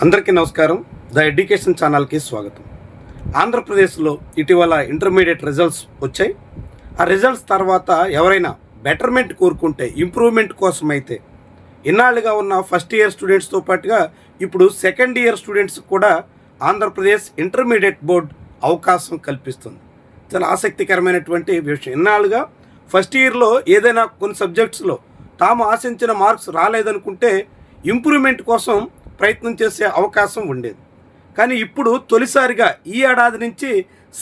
అందరికీ నమస్కారం. The education ఛానల్కి స్వాగతం. ఆంధ్రప్రదేశ్లో ఇటీవల ఇంటర్మీడియట్ రిజల్ట్స్ వచ్చాయి. ఆ రిజల్ట్స్ తర్వాత ఎవరైనా బెటర్మెంట్ కోరుకుంటే, ఇంప్రూవ్మెంట్ కోసం అయితే ఇన్నాళ్ళుగా ఉన్న ఫస్ట్ ఇయర్ స్టూడెంట్స్తో పాటుగా ఇప్పుడు సెకండ్ ఇయర్ స్టూడెంట్స్ కూడా ఆంధ్రప్రదేశ్ ఇంటర్మీడియట్ బోర్డ్ అవకాశం కల్పిస్తుంది. చాలా ఆసక్తికరమైనటువంటి విషయం. ఇన్నాళ్ళుగా ఫస్ట్ ఇయర్లో ఏదైనా కొన్ని సబ్జెక్ట్స్లో తాము ఆశించిన మార్క్స్ రాలేదనుకుంటే ఇంప్రూవ్మెంట్ కోసం ప్రయత్నం చేసే అవకాశం ఉండేది. కానీ ఇప్పుడు తొలిసారిగా ఈ ఏడాది నుంచి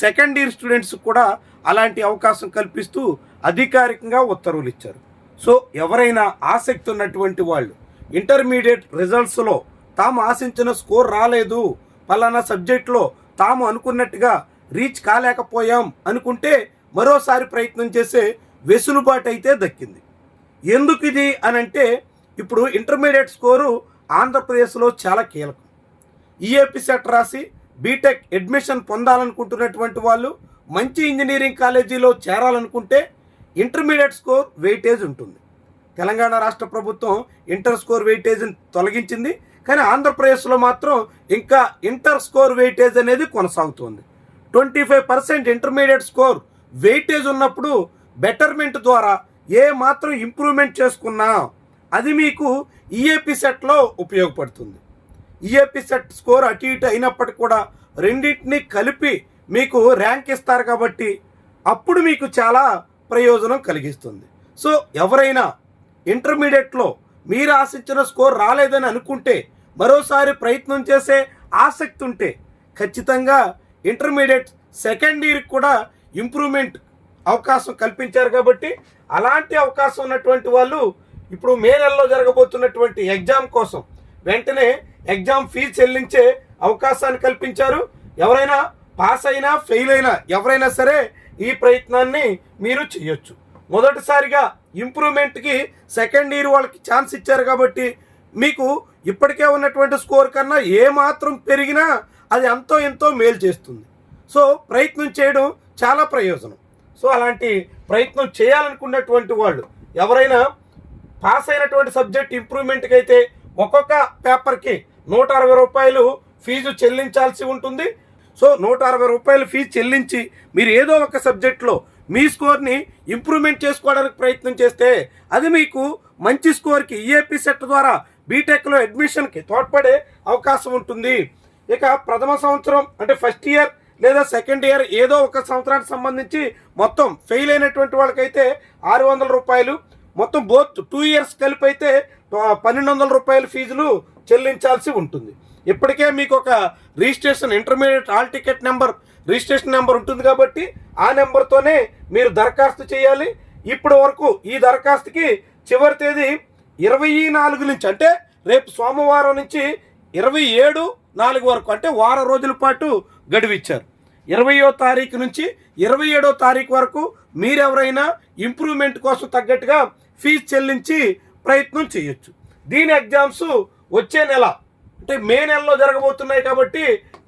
సెకండ్ ఇయర్ స్టూడెంట్స్ కూడా అలాంటి అవకాశం కల్పిస్తూ అధికారికంగా ఉత్తర్వులు ఇచ్చారు. సో ఎవరైనా ఆసక్తి ఉన్నటువంటి వాళ్ళు ఇంటర్మీడియట్ రిజల్ట్స్లో తాము ఆశించిన స్కోర్ రాలేదు, పలానా సబ్జెక్ట్లో తాము అనుకున్నట్టుగా రీచ్ కాలేకపోయాం అనుకుంటే మరోసారి ప్రయత్నం చేసే వెసులుబాటు అయితే దక్కింది. ఎందుకు ఇది అని అంటే, ఇప్పుడు ఇంటర్మీడియట్ స్కోరు ఆంధ్రప్రదేశ్లో చాలా కీలకం. ఈఏపీ సెట్ రాసి బీటెక్ అడ్మిషన్ పొందాలనుకుంటున్నటువంటి వాళ్ళు మంచి ఇంజనీరింగ్ కాలేజీలో చేరాలనుకుంటే ఇంటర్మీడియట్ స్కోర్ వెయిటేజ్ ఉంటుంది. తెలంగాణ రాష్ట్ర ప్రభుత్వం ఇంటర్ స్కోర్ వెయిటేజ్ని తొలగించింది, కానీ ఆంధ్రప్రదేశ్లో మాత్రం ఇంకా ఇంటర్ స్కోర్ వెయిటేజ్ అనేది కొనసాగుతుంది. 25% ఇంటర్మీడియట్ స్కోర్ వెయిటేజ్ ఉన్నప్పుడు బెటర్మెంట్ ద్వారా ఏ మాత్రం ఇంప్రూవ్మెంట్ చేసుకున్నా అది మీకు ఈఏపీ సెట్లో ఉపయోగపడుతుంది. ఈఏపీ సెట్ స్కోర్ అటు ఇటు అయినప్పటికీ కూడా రెండింటినీ కలిపి మీకు ర్యాంక్ ఇస్తారు కాబట్టి అప్పుడు మీకు చాలా ప్రయోజనం కలిగిస్తుంది. సో ఎవరైనా ఇంటర్మీడియట్లో మీరు ఆశించిన స్కోర్ రాలేదని అనుకుంటే, మరోసారి ప్రయత్నం చేసే ఆసక్తి ఉంటే ఖచ్చితంగా ఇంటర్మీడియట్ సెకండ్ ఇయర్కి కూడా ఇంప్రూవ్మెంట్ అవకాశం కల్పించారు కాబట్టి అలాంటి అవకాశం ఉన్నటువంటి వాళ్ళు ఇప్పుడు మే నెలలో జరగబోతున్నటువంటి ఎగ్జామ్ కోసం వెంటనే ఎగ్జామ్ ఫీజు చెల్లించే అవకాశాన్ని కల్పించారు. ఎవరైనా పాస్ అయినా ఫెయిల్ అయినా ఎవరైనా సరే ఈ ప్రయత్నాన్ని మీరు చేయొచ్చు. మొదటిసారిగా ఇంప్రూవ్మెంట్కి సెకండ్ ఇయర్ వాళ్ళకి ఛాన్స్ ఇచ్చారు కాబట్టి మీకు ఇప్పటికే ఉన్నటువంటి స్కోర్ కన్నా ఏ మాత్రం పెరిగినా అది అంతో ఎంతో మేలు చేస్తుంది. సో ప్రయత్నం చేయడం చాలా ప్రయోజనం. సో అలాంటి ప్రయత్నం చేయాలనుకున్నటువంటి వాళ్ళు ఎవరైనా పాస్ అయినటువంటి సబ్జెక్ట్ ఇంప్రూవ్మెంట్కి అయితే ఒక్కొక్క పేపర్కి 160 రూపాయలు ఫీజు చెల్లించాల్సి ఉంటుంది. సో 160 రూపాయలు ఫీజు చెల్లించి మీరు ఏదో ఒక సబ్జెక్ట్లో మీ స్కోర్ని ఇంప్రూవ్మెంట్ చేసుకోవడానికి ప్రయత్నం చేస్తే అది మీకు మంచి స్కోర్కి ఈఏపీ సెట్ ద్వారా బీటెక్లో అడ్మిషన్కి తోడ్పడే అవకాశం ఉంటుంది. ఇక ప్రథమ సంవత్సరం అంటే ఫస్ట్ ఇయర్ లేదా సెకండ్ ఇయర్ ఏదో ఒక సంవత్సరానికి సంబంధించి మొత్తం ఫెయిల్ అయినటువంటి వాళ్ళకైతే 600 రూపాయలు, మొత్తం బోత్ 2 ఇయర్స్ కలిపి అయితే 1200 రూపాయల ఫీజులు చెల్లించాల్సి ఉంటుంది. ఇప్పటికే మీకు ఒక registration intermediate all ticket number registration number ఉంటుంది కాబట్టి ఆ నెంబర్తోనే మీరు దరఖాస్తు చేయాలి. ఇప్పటి వరకు ఈ దరఖాస్తుకి చివరి తేదీ 24 నుంచి, అంటే రేపు సోమవారం నుంచి 27/4 వరకు, అంటే వారం రోజుల పాటు గడువిచ్చారు. 20వ తారీఖు నుంచి 27వ తారీఖు వరకు మీరెవరైనా ఇంప్రూవ్మెంట్ కోసం తగ్గట్టుగా ఫీజు చెల్లించి ప్రయత్నం చేయొచ్చు. దీని ఎగ్జామ్స్ వచ్చే నెల అంటే మే నెలలో జరగబోతున్నాయి కాబట్టి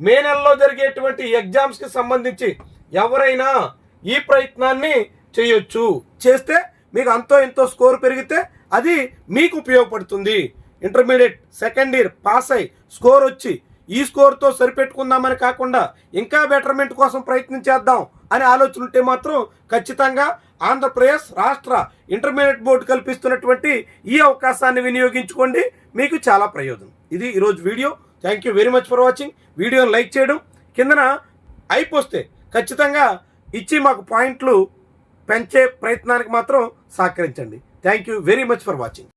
మే నెలలో జరిగేటువంటి ఎగ్జామ్స్కి సంబంధించి ఎవరైనా ఈ ప్రయత్నాన్ని చేయొచ్చు. చేస్తే మీకు అంతో ఎంతో స్కోర్ పెరిగితే అది మీకు ఉపయోగపడుతుంది. ఇంటర్మీడియట్ సెకండ్ ఇయర్ పాస్ అయ్యి స్కోర్ వచ్చి ఈ స్కోర్తో సరిపెట్టుకుందామని కాకుండా ఇంకా బెటర్మెంట్ కోసం ప్రయత్నం చేద్దాం అనే ఆలోచన ఉంటే మాత్రం ఖచ్చితంగా ఆంధ్రప్రదేశ్ రాష్ట్ర ఇంటర్మీడియట్ బోర్డు కల్పిస్తున్నటువంటి ఈ అవకాశాన్ని వినియోగించుకోండి, మీకు చాలా ప్రయోజనం. ఇది ఈరోజు video. Thank you very much for watching. వీడియోని లైక్ చేయడం, కిందన అయిపోతే ఖచ్చితంగా ఇచ్చి మాకు పాయింట్లు పెంచే ప్రయత్నానికి మాత్రం సహకరించండి. Thank you very much for watching.